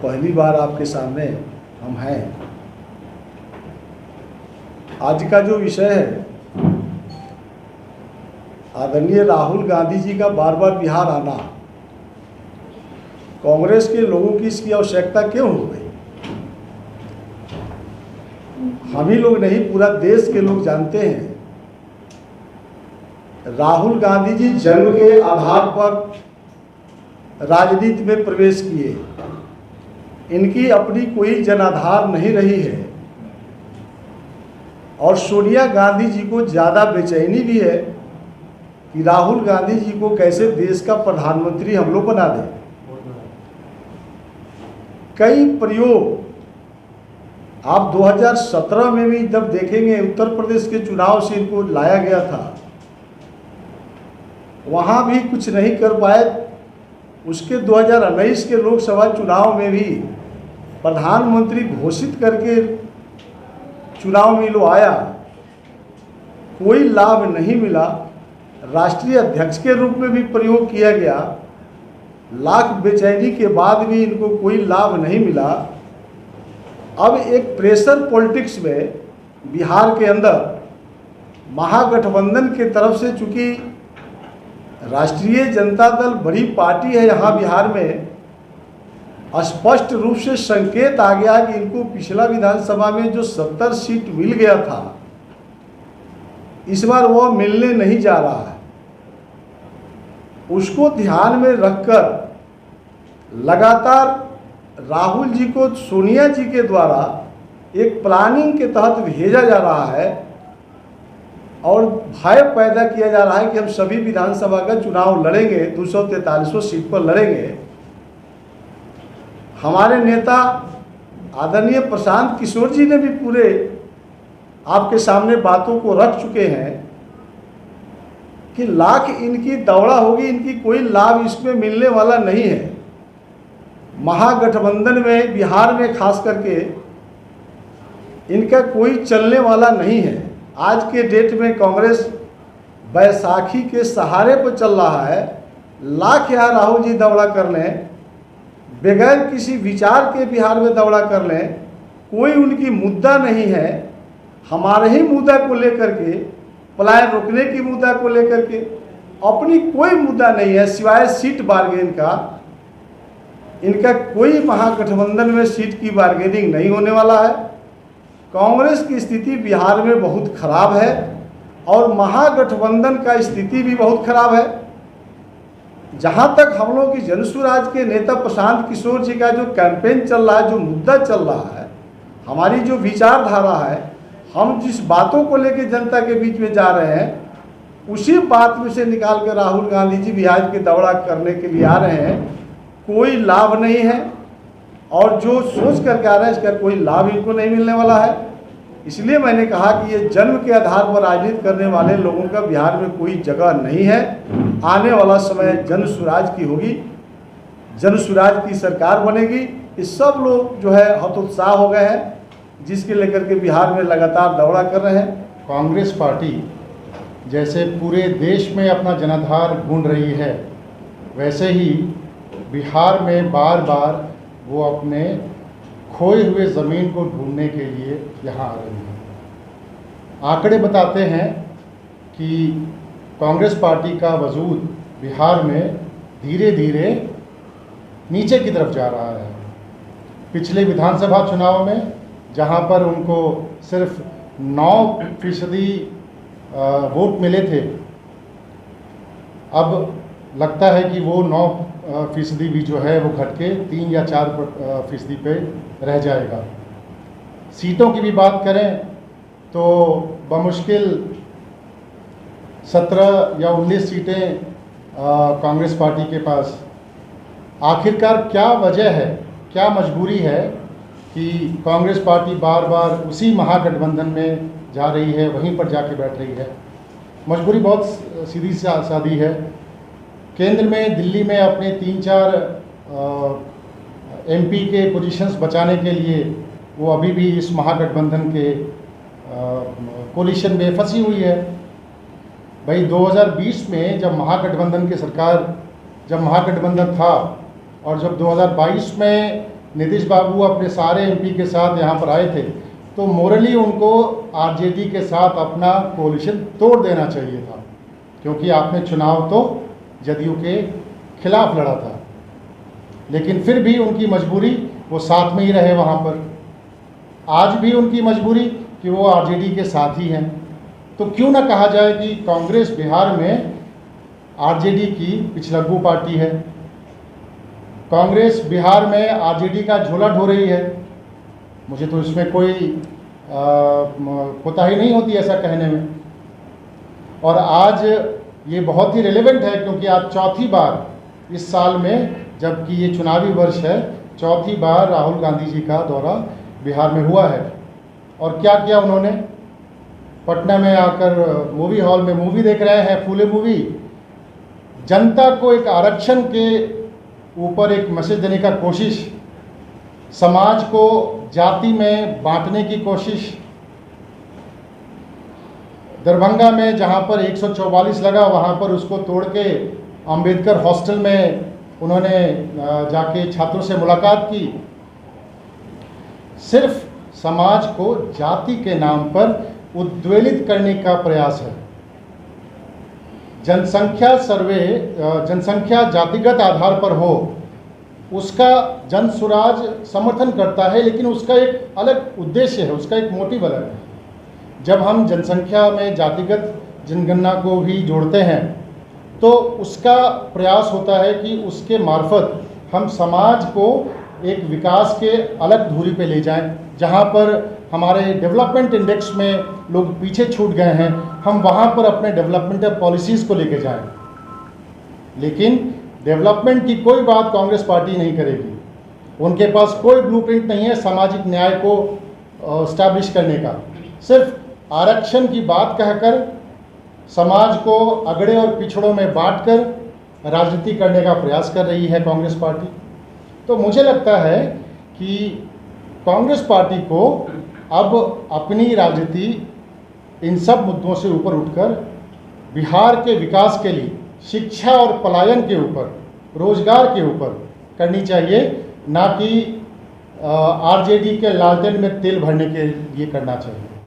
पहली बार आपके सामने हम हैं। आज का जो विषय है, आदरणीय राहुल गांधी जी का बार बार बिहार आना, कांग्रेस के लोगों की इसकी आवश्यकता क्यों हो गई? हम ही लोग नहीं, पूरा देश के लोग जानते हैं। राहुल गांधी जी जन्म के आधार पर राजनीति में प्रवेश किए। इनकी अपनी कोई जनाधार नहीं रही है और सोनिया गांधी जी को ज़्यादा बेचैनी भी है कि राहुल गांधी जी को कैसे देश का प्रधानमंत्री हम लोग बना दें। कई प्रयोग आप 2017 में भी जब देखेंगे, उत्तर प्रदेश के चुनाव से इनको लाया गया था, वहाँ भी कुछ नहीं कर पाए। उसके 2019 के लोकसभा चुनाव में भी प्रधानमंत्री घोषित करके चुनाव में लो आया, कोई लाभ नहीं मिला। राष्ट्रीय अध्यक्ष के रूप में भी प्रयोग किया गया, लाख बेचैनी के बाद भी इनको कोई लाभ नहीं मिला। अब एक प्रेशर पॉलिटिक्स में बिहार के अंदर महागठबंधन के तरफ से, चूंकि राष्ट्रीय जनता दल बड़ी पार्टी है यहाँ बिहार में, स्पष्ट रूप से संकेत आ गया कि इनको पिछला विधानसभा में जो 70 सीट मिल गया था, इस बार वो मिलने नहीं जा रहा है। उसको ध्यान में रखकर लगातार राहुल जी को सोनिया जी के द्वारा एक प्लानिंग के तहत भेजा जा रहा है और भय पैदा किया जा रहा है कि हम सभी विधानसभा का चुनाव लड़ेंगे, 243 सीट पर लड़ेंगे। हमारे नेता आदरणीय प्रशांत किशोर जी ने भी पूरे आपके सामने बातों को रख चुके हैं कि लाख इनकी दौड़ा होगी, इनकी कोई लाभ इसमें मिलने वाला नहीं है। महागठबंधन में बिहार में खास करके इनका कोई चलने वाला नहीं है। आज के डेट में कांग्रेस बैसाखी के सहारे पर चल रहा है। लाख यहाँ राहुल जी दौड़ा कर लें, बगैर किसी विचार के बिहार में दौड़ा कर लें, कोई उनकी मुद्दा नहीं है। हमारे ही मुद्दा को लेकर के, पलायन रोकने की मुद्दा को लेकर के अपनी कोई मुद्दा नहीं है सिवाय सीट बार्गेन का। इनका कोई महागठबंधन में सीट की बार्गेनिंग नहीं होने वाला है। कांग्रेस की स्थिति बिहार में बहुत खराब है और महागठबंधन का स्थिति भी बहुत खराब है। जहां तक हम लोग की जनसुराज के नेता प्रशांत किशोर जी का जो कैंपेन चल रहा है, जो मुद्दा चल रहा है, हमारी जो विचारधारा है, हम जिस बातों को लेकर जनता के बीच में जा रहे हैं, उसी बात में से निकाल कर राहुल गांधी जी बिहार के दौरा करने के लिए आ रहे हैं। कोई लाभ नहीं है और जो सोच करके आ रहे हैं इसका कोई लाभ इनको नहीं मिलने वाला है। इसलिए मैंने कहा कि ये जन्म के आधार पर राजनीति करने वाले लोगों का बिहार में कोई जगह नहीं है। आने वाला समय जन सुराज की होगी, जन सुराज की सरकार बनेगी। ये सब लोग जो है हतोत्साह हो गए हैं, जिसके लेकर के बिहार में लगातार दौरा कर रहे हैं। कांग्रेस पार्टी जैसे पूरे देश में अपना जनाधार ढूंढ रही है, वैसे ही बिहार में बार बार वो अपने खोए हुए ज़मीन को ढूंढने के लिए यहाँ आ रही है। आंकड़े बताते हैं कि कांग्रेस पार्टी का वजूद बिहार में धीरे धीरे नीचे की तरफ जा रहा है। पिछले विधानसभा चुनाव में जहाँ पर उनको सिर्फ 9% वोट मिले थे, अब लगता है कि वो 9% भी जो है वो घट के 3 या 4% पे रह जाएगा। सीटों की भी बात करें तो बमुश्किल 17 या 19 सीटें कांग्रेस पार्टी के पास। आखिरकार क्या वजह है, क्या मजबूरी है कि कांग्रेस पार्टी बार बार उसी महागठबंधन में जा रही है, वहीं पर जाके बैठ रही है? मजबूरी बहुत सीधी सादी है। केंद्र में, दिल्ली में अपने 3-4 MP के पोजीशंस बचाने के लिए वो अभी भी इस महागठबंधन के कोलिशन में फंसी हुई है। भाई 2020 में जब महागठबंधन की सरकार, जब महागठबंधन था और जब 2022 में नीतीश बाबू अपने सारे एमपी के साथ यहाँ पर आए थे, तो मोरली उनको आरजेडी के साथ अपना कोलिशन तोड़ देना चाहिए था, क्योंकि आपने चुनाव तो जदयू के खिलाफ लड़ा था। लेकिन फिर भी उनकी मजबूरी वो साथ में ही रहे वहाँ पर। आज भी उनकी मजबूरी कि वो आरजेडी के साथ ही हैं। तो क्यों ना कहा जाए कि कांग्रेस बिहार में आरजेडी की पिछलग्गू पार्टी है। कांग्रेस बिहार में आरजेडी का झोला ढो रही है। मुझे तो इसमें कोई कोताही नहीं होती ऐसा कहने में। और आज ये बहुत ही रेलेवेंट है, क्योंकि आज चौथी बार इस साल में, जबकि ये चुनावी वर्ष है, चौथी बार राहुल गांधी जी का दौरा बिहार में हुआ है। और क्या किया उन्होंने? पटना में आकर मूवी हॉल में मूवी देख रहे हैं, फूले मूवी। जनता को एक आरक्षण के ऊपर एक मैसेज देने का कोशिश, समाज को जाति में बांटने की कोशिश। दरभंगा में जहां पर 144 लगा, वहां पर उसको तोड़ के अंबेडकर हॉस्टल में उन्होंने जाके छात्रों से मुलाकात की। सिर्फ समाज को जाति के नाम पर उद्वेलित करने का प्रयास है। जनसंख्या सर्वे, जनसंख्या जातिगत आधार पर हो, उसका जन सुराज समर्थन करता है, लेकिन उसका एक अलग उद्देश्य है, उसका एक मोटिव अलग है। जब हम जनसंख्या में जातिगत जनगणना को भी जोड़ते हैं, तो उसका प्रयास होता है कि उसके मार्फत हम समाज को एक विकास के अलग धुरी पे ले जाएं। जहां पर हमारे डेवलपमेंट इंडेक्स में लोग पीछे छूट गए हैं, हम वहां पर अपने डेवलपमेंट पॉलिसीज़ को लेके जाएं। लेकिन डेवलपमेंट की कोई बात कांग्रेस पार्टी नहीं करेगी। उनके पास कोई ब्लूप्रिंट नहीं है सामाजिक न्याय को इस्टेब्लिश करने का। सिर्फ आरक्षण की बात कहकर समाज को अगड़े और पिछड़ों में बांटकर राजनीति करने का प्रयास कर रही है कांग्रेस पार्टी। तो मुझे लगता है कि कांग्रेस पार्टी को अब अपनी राजनीति इन सब मुद्दों से ऊपर उठकर बिहार के विकास के लिए, शिक्षा और पलायन के ऊपर, रोजगार के ऊपर करनी चाहिए, ना कि आरजेडी के लालटेन में तेल भरने के लिए करना चाहिए।